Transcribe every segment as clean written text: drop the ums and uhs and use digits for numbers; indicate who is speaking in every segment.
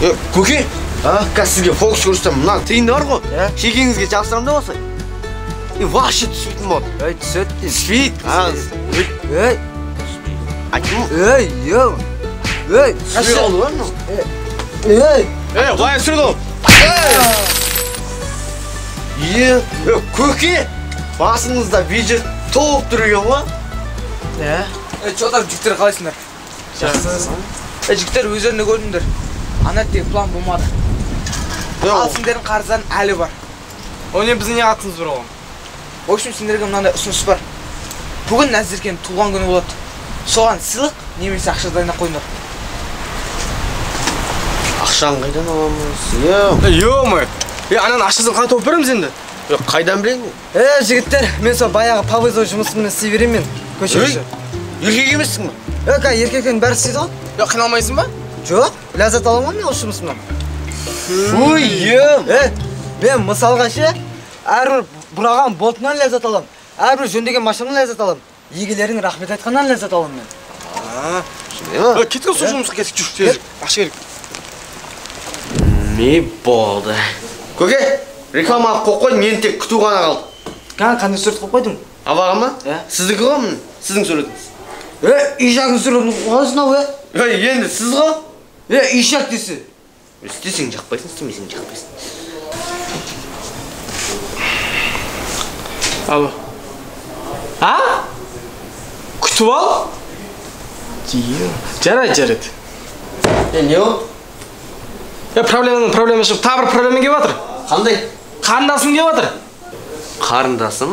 Speaker 1: Көке, қазір сізге фокус көрсетем. Мына тиынды бар ғой, шекеңізге жабыстырам да болса. Вообще түспейтін болады.
Speaker 2: Түседі.
Speaker 1: Түспейді. Айтым.
Speaker 2: Йоу.
Speaker 1: Түспей қалды ба мынау? Былай түсірді ол. Көке, басыңызда бюджет толып тұр екен ғой?
Speaker 2: Чотар, жігіттер қалайсыңдар? Жақсы. Жігіттер өздеріне көрдіңдер. Анаттегі план болмады. Ал сендердің қарыздан әлі бар.
Speaker 3: Ол не біздің не қатысымыз бар оған?
Speaker 2: В общем, сендерге мынандай ұсыныс бар. Бүгін Нәзеркенің туған күні болады. Соған сыйлық немесе ақша дайындап қойыңдар.
Speaker 1: Ақшаны қайдан аламыз?
Speaker 3: Ё-мое! Анан ақшасын қалай тауып береміз енді?
Speaker 1: Қайдан білең?
Speaker 2: Жігіттер, мен сол баяғы повызов жұмысымды істей беремін мен. Көшеге.
Speaker 1: Еркек емессің ба?
Speaker 2: Еркектен бәрі істейді ғой.
Speaker 3: Қиналмайсың ба?
Speaker 2: Жоқ, ләззат аламын мен осы жұмысымнан. Мен мысалға әрбір бұраған болтынан ләззат аламын. Әрбір жөндеген машинадан ләззат аламын. Егелердің рахмет айтқаннан ләззат аламын мен.
Speaker 3: Кеткен сол жұмысқа кетіп жүр. Ақша керек.
Speaker 1: Не болды? Көке, реклама қойып қойдың, мен тек күту ғана қалды.
Speaker 2: Қандай сурет қойып қойдың?
Speaker 1: Абаға ма? Сіздікі ғой міне, сіздің суретіңіз.
Speaker 2: Ишақтың суретін қалайсың ау?
Speaker 1: Енді сіз ғой?
Speaker 2: Ишақ дейсі.
Speaker 1: Істесең жақпайсың, істемесең жақпайсың.
Speaker 3: Алло. Күтіп ал? Жарайды.
Speaker 1: Не ол?
Speaker 3: Проблема шығып, та бір проблема кеп жатыр.
Speaker 1: Қандай?
Speaker 3: Қарындасым кеп жатыр.
Speaker 1: Қарындасым?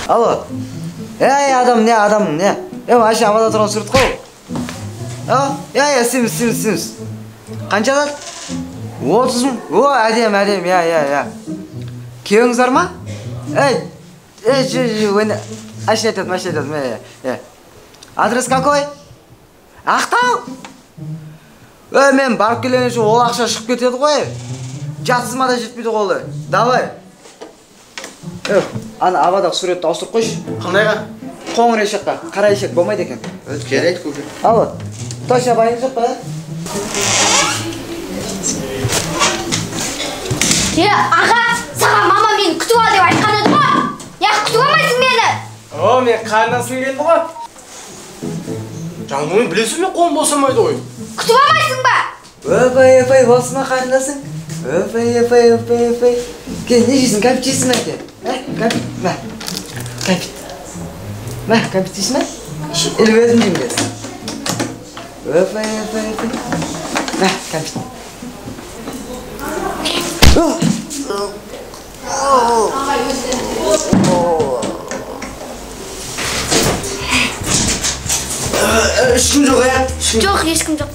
Speaker 2: Алло. Адам не? Вообще авада тұрған сурет қой. Істейміз. Қанша алады? 30 мың. Әдем. Күйеуіңіз бар ма? Айтады. Адрес какой? Ақтау? Мен барып келгенше ол ақша шығып кетеді ғой. Жатсыз ма да жетпейді қолы. Давай. Ана авадағы суретті ауыстырып қойшы.
Speaker 1: Қандайға?
Speaker 2: Қоңыр ешекқа, қара ешек болмайды екен.
Speaker 1: Жарайды көке.
Speaker 2: Алло, точно байын жоқ па?
Speaker 4: Аға, саған мама мені күтіп ал деп айтқан еді ғой. Күтіп алмайсың мені.
Speaker 3: Мен қарындасым келді ғой. Жаңғымен білесің мен қолым босамайды ғой.
Speaker 4: Күтіп алмайсың ба?
Speaker 2: Өпай, болсын ма қарындасың? Өпай. Кен, не жейсің, кәмпит жейсің ме кен? Кәмпит. Кәмпит жейсің ме? Или өзім жеймін бесің? Өпай. Кәмпит.
Speaker 1: Ешкім жоқ,
Speaker 4: Жоқ, ешкім жоқ.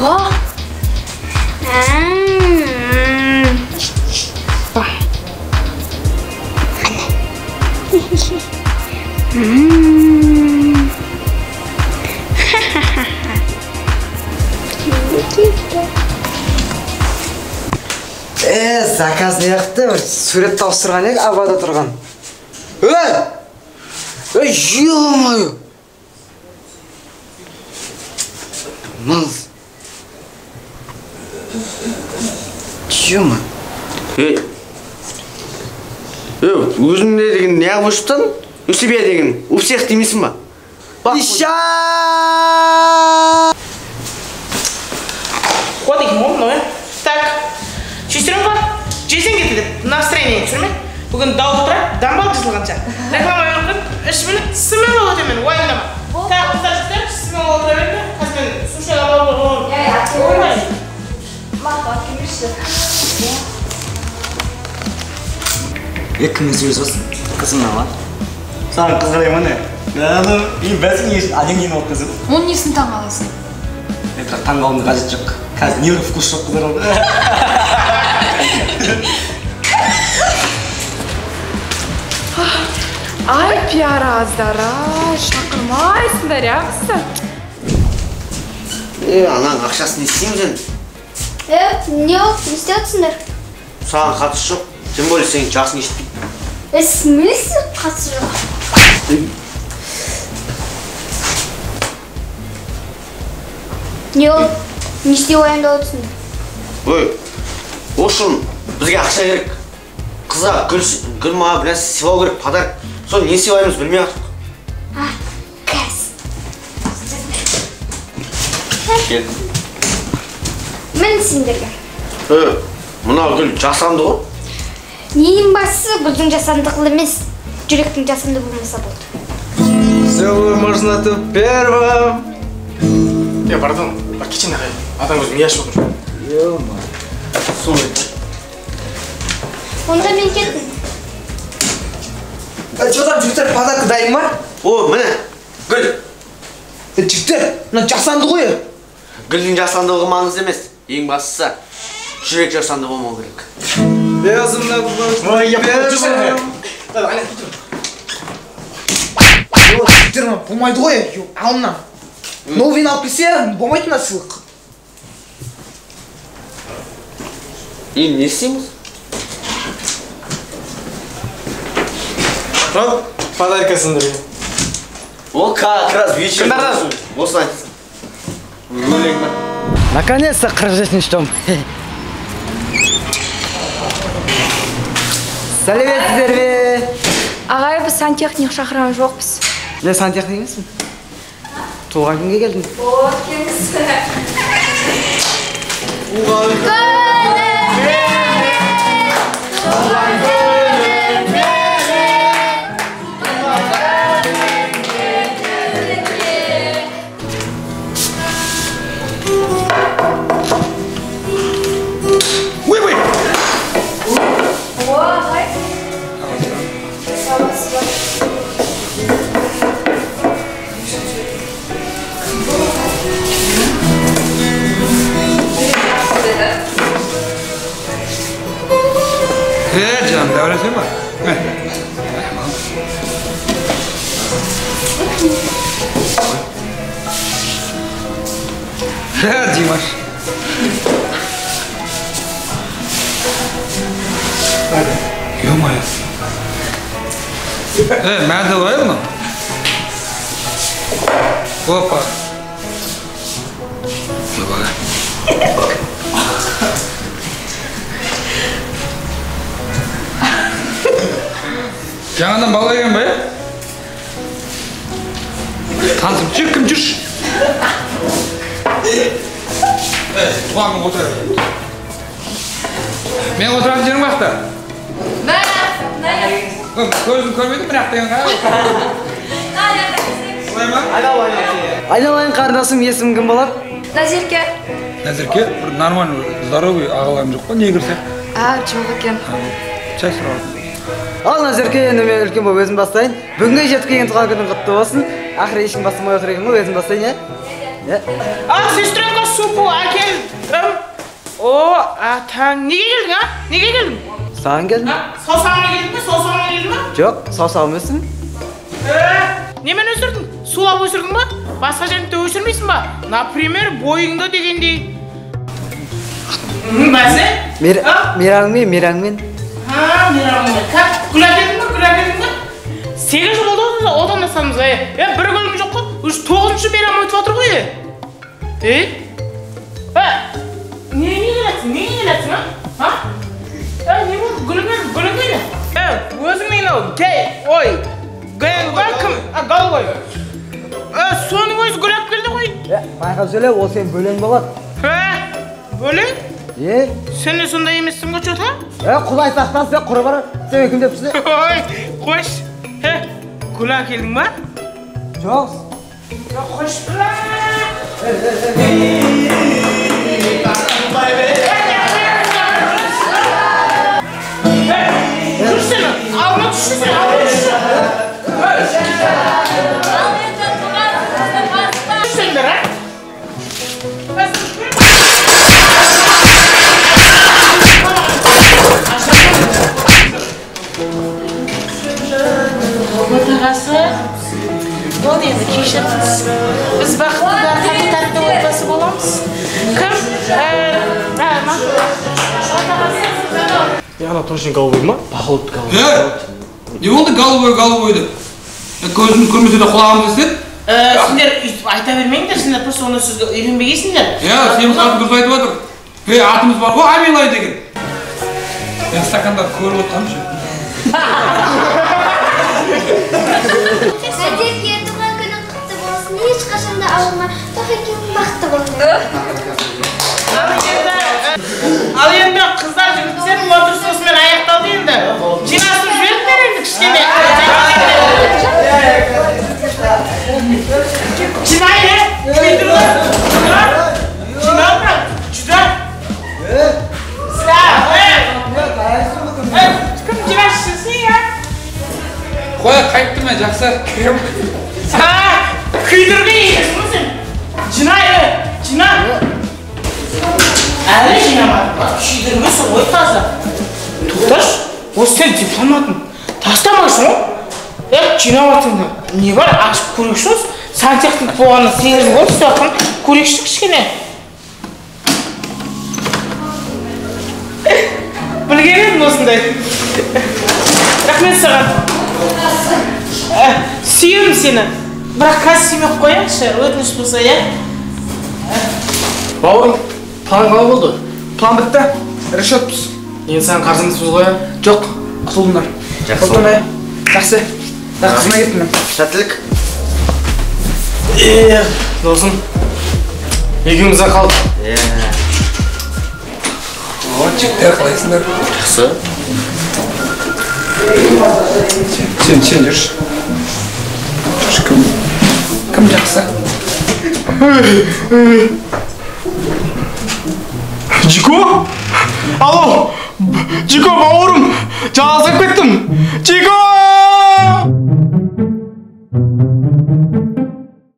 Speaker 4: О.
Speaker 2: Заказ не яқты бір сурет тапсырған ек, абада тұрған. Ё-моё! Мыз. Ё-мо.
Speaker 1: Өзіңде деген не қылыштан? У себя деген у всех демейсің ба?
Speaker 2: Иша!
Speaker 5: Вот их мол, так. Шестеренка, жесең кетті деп, настроение түсірме. Бүгін дауыл тұра, дамбал жызылғанша. Реклама өңірдің, 3 минут, сымен ол өтемен, уайымдама. Так, қыздар жістер, сымен ол тұра берді. Қазір мен сушаға бауыр.
Speaker 2: Екіңіз өз болсын, қызым ма? Саған қыз қарай мане? Мен бәсін ешін адеңнен ол қызым.
Speaker 6: Оның несін таң аласың?
Speaker 2: Таң қалымды қажет жоқ. Қазір невро вкус жоқ қыздар олды.
Speaker 6: Ай, пиараздара, шақырмайсыңдар, яқсы.
Speaker 1: Анаң ақшасын не істейміз енді?
Speaker 4: Не ол? Не істейтсіңдер?
Speaker 1: Саған қатысы жоқ. Тем более сенің жасың ешітпейді.
Speaker 4: Смысл қатысы жоқ? Не ол? Не істей уайымдап отырсыңдар?
Speaker 1: Ошын бізге ақша керек. Қызға гүл маған бір нәрсе сыйлау керек, подарок. Соны не сыйлаймыз білмей ақтық.
Speaker 4: Кәс.
Speaker 1: Кел.
Speaker 4: Мен сендерге.
Speaker 1: Мына гүл жасанды ғой?
Speaker 4: Ең бастысы бұлдың жасандығы емес, жүректің жасанды болмаса болды.
Speaker 3: Целую можно тут первым. Пардон, кетшен ағай. Адам өзім не ашып отыр.
Speaker 2: Ё-мо.
Speaker 1: Солай.
Speaker 4: Онда мен кеттім.
Speaker 2: Жодан жігіттер подарка дайын ма?
Speaker 1: Міне, гүл.
Speaker 2: Жігіттер, мына жасанды ғой.
Speaker 1: Гүлдің жасандығы маңызды емес. Ең бастысы жүрек жасанды болмау керек.
Speaker 2: Безімді жігіттер ма? Болмайды ғой. Алымнан. Новин алып келсе, болмайды мына сыйлық.
Speaker 1: Енді не істейміз?
Speaker 3: Подарка сындыры.
Speaker 1: Ол как раз вечер.
Speaker 3: Кімдардан?
Speaker 1: Осылай. Өлең ба?
Speaker 2: Наконец-то қыржесін штом. Сәлеметсіздер бе?
Speaker 6: Ағай, біз сантехник шақырған жоқпыз.
Speaker 2: Мен сантехник емеспін. Туған күнге келдім.
Speaker 6: О, кеңсі.
Speaker 7: Canım, devre şey var. Димаш. Ё-моё. Мәді ғой бұны? Опа. Жаңадан бала екен ба, е? Танысып жүр, кім жүрші? Туған күн отыра бер. Мен отыратын жерім бақта? Көзін көрмейді, бірақ деген қай? Солай ма?
Speaker 2: Айналайын қарындасым, есімің кім болады?
Speaker 6: Назерке.
Speaker 7: Назерке, бір нормальный, здоровый ағаларым жоқ па, не кірсе?
Speaker 6: Жоқ екен.
Speaker 7: Чай сұрап.
Speaker 2: Ал Назерке, енді мен үлкен болып өзім бастайын. Бүгінгі жеткенген туған күнің құтты болсын. Ақыры ешкім бастамай отыр екен ғой, өзім бастайын,
Speaker 5: Ал, сестренка, супу әкелдім. О, атаң, неге келдің, а? Неге келдің?
Speaker 2: Саған келдім.
Speaker 5: Саусағыңа келдің бе? Саусағыңа келдің бе?
Speaker 2: Жоқ, саусағым өссің.
Speaker 5: Немен өсірдің? Сулап өсірдің ба? Басқа жерінде өсірмейсің ба? Например, бойыңда дегендей. Бәсе?
Speaker 2: Мейраңмен.
Speaker 5: Мейраңмен. Күл әкелдің ба? 8 жыл болды одан асамыз, бір күнім жоқ қой. Уже 9-шы мейрам өтіп жатыр ғой. Неге келесің, а? Не болды? Гүлің келе? Өзің мені гей, ой. Гей, кім? Голубой. Соның өзі гүл әп келді ғой.
Speaker 2: Байқап сөйле, ол сен бөлең болады.
Speaker 5: Бөлең? Сен де сондай емессің ғой, чота?
Speaker 2: Құдай сақтасын, құры бар. Сен кім депсің?
Speaker 5: Ой, қойш. Гүл әкелдің ба?
Speaker 2: Жоқ.
Speaker 5: Қойш. Жүрсene, alma düşsene, Düşsenler, ha? Batağası, oldu енді кешіріңіз. Biz бақытты да татты отбасы боламыз. Кім?
Speaker 3: Ана точно голубой ма? Походу голубой.
Speaker 7: Не болды голубойды? Көзіміз көрмесе де құлағымыз естеді?
Speaker 5: Сендер үйтіп айта бермеңдер, сендер просто оны сөзге үйренбегейсіңдер.
Speaker 7: Сен қатын дұрыс айтып отыр. Атымыз бар ғой, Амилай деген. Стакандар көріп отырмын.
Speaker 4: Назерке, туған күнің құтты болсын. Ешқашанда ауырма. Тоқ екеуің бақытты болсын.
Speaker 5: Ал енді қыздар жігіттер мотор сосымен аяқталды енді. Жинасып жіберіңдер енді кішкене. Жинайды, күйдірді. Жинал брат, жүдә. Кім жинасышысың, я?
Speaker 7: Қоя, қайттым мен, жақсы.
Speaker 5: Күйдірді егесің сен. Жинайды, жина. Әлі жинамадың, күйдірмесің ғой таза. Тоқташ, осы сен дипломатын тастамайсың ғой? Жинаматыңды не бар, ашып көрекшіңіз? Сантехник болғанына 8 жыл болды, соқын көрекші кішкене. Білген едім осындай. Рахмет саған. Сүйемін сені. Бірақ қазір сүймек қояңшы, өтініш болса, я?
Speaker 3: Бауырым, план қалай болды?
Speaker 7: План бітті, решетпіз.
Speaker 3: Енді саған қарзымызбыз ғой?
Speaker 7: Жоқ, құтылдыңдар. Жақсы. Қызына кеттім мен.
Speaker 1: Сәттілік.
Speaker 3: Досым, екеумізде қалды.
Speaker 7: Жігіттер қалайсыңдар?
Speaker 1: Жақсы.
Speaker 7: Сен жүрші. Кім жақсы?
Speaker 3: Жико? Алло! Жико, бауырым! Жалғасып кеттім! Жико!